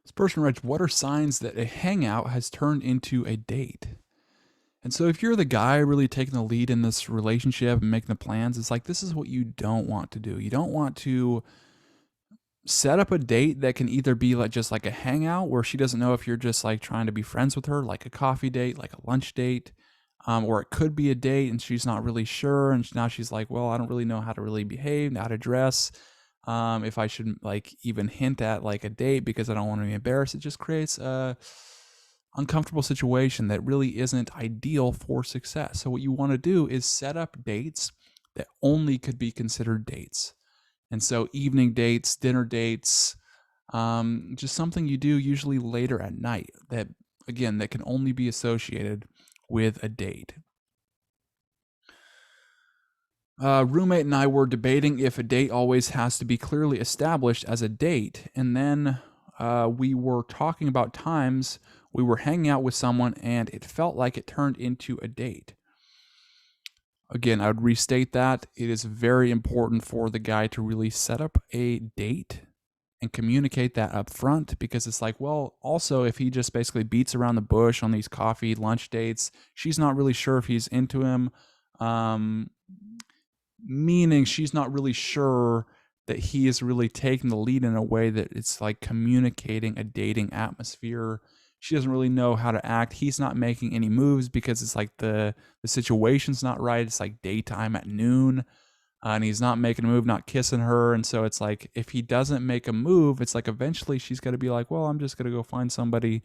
This person writes, what are signs that a hangout has turned into a date? And so if you're the guy really taking the lead in this relationship and making the plans, it's like, this is what you don't want to do. You don't want to set up a date that can either be like just like a hangout where she doesn't know if you're just like trying to be friends with her, like a coffee date, like a lunch date, or it could be a date and she's not really sure. And now she's like, well, I don't really know how to really behave, how to dress. If I should like even hint at like a date because I don't want to be embarrassed. It just creates a uncomfortable situation that really isn't ideal for success. So what you want to do is set up dates that only could be considered dates. And so evening dates, dinner dates, just something you do usually later at night that, again, that can only be associated with a date. Roommate and I were debating if a date always has to be clearly established as a date. And then we were talking about times we were hanging out with someone and it felt like it turned into a date. Again, I would restate that it is very important for the guy to really set up a date and communicate that up front, because it's like, well, also if he just basically beats around the bush on these coffee lunch dates, she's not really sure if he's into him, meaning she's not really sure that he is really taking the lead in a way that it's like communicating a dating atmosphere. She doesn't really know how to act. He's not making any moves because it's like the situation's not right. It's like daytime at noon, and he's not making a move, not kissing her. And so it's like, if he doesn't make a move, it's like eventually she's got to be like, well, I'm just going to go find somebody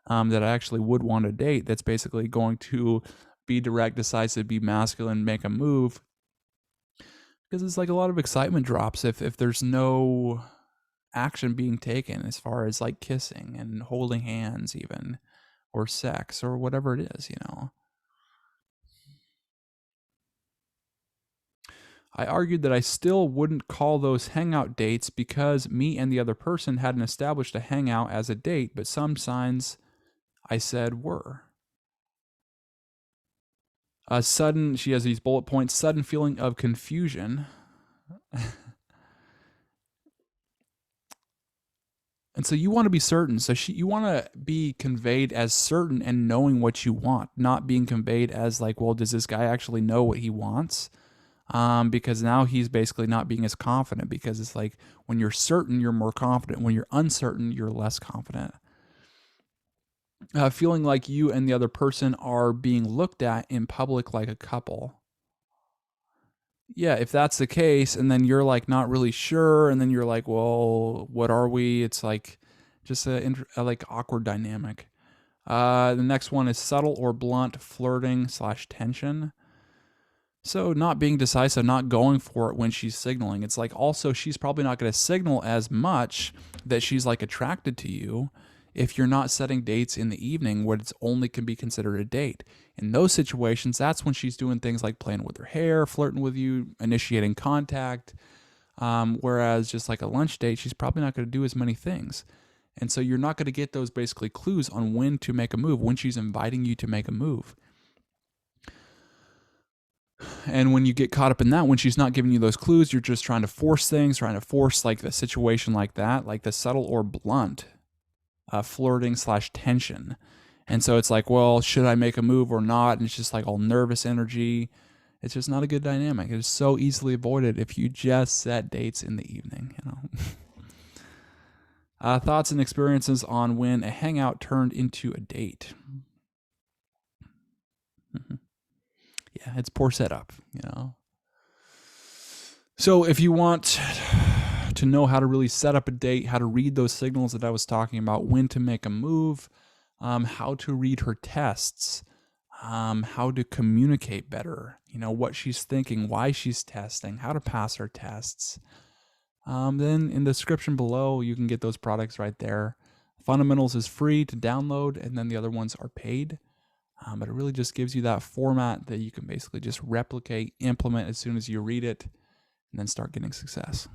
that I actually would want to date, that's basically going to be direct, decisive, be masculine, make a move. Because it's like a lot of excitement drops if there's no action being taken as far as like kissing and holding hands even, or sex or whatever it is, you know. I argued that I still wouldn't call those hangout dates because me and the other person hadn't established a hangout as a date, but some signs I said were. She has these bullet points, sudden feeling of confusion. And so you want to be certain. So you want to be conveyed as certain and knowing what you want, not being conveyed as like, well, does this guy actually know what he wants? Because now he's basically not being as confident, because it's like when you're certain, you're more confident. When you're uncertain, you're less confident. Feeling like you and the other person are being looked at in public like a couple. Yeah, if that's the case, and then you're like not really sure, and then you're like, well, what are we? It's like just a like awkward dynamic. The next one is subtle or blunt flirting / tension. So not being decisive, not going for it when she's signaling. It's like also she's probably not going to signal as much that she's like attracted to you if you're not setting dates in the evening where it's only can be considered a date. In those situations, that's when she's doing things like playing with her hair, flirting with you, initiating contact. Whereas just like a lunch date, she's probably not going to do as many things. And so you're not going to get those basically clues on when to make a move, when she's inviting you to make a move. And when you get caught up in that, when she's not giving you those clues, you're just trying to force things, trying to force like the situation like that, like the subtle or blunt flirting / tension. And so it's like, well, should I make a move or not? And it's just like all nervous energy. It's just not a good dynamic. It's so easily avoided if you just set dates in the evening, you know. Thoughts and experiences on when a hangout turned into a date. Yeah, it's poor setup, you know. So if you want to know how to really set up a date, how to read those signals that I was talking about, when to make a move, how to read her tests, how to communicate better, you know, what she's thinking, why she's testing, how to pass her tests. Then in the description below, you can get those products right there. Fundamentals is free to download, and then the other ones are paid. But it really just gives you that format that you can basically just replicate, implement as soon as you read it, and then start getting success.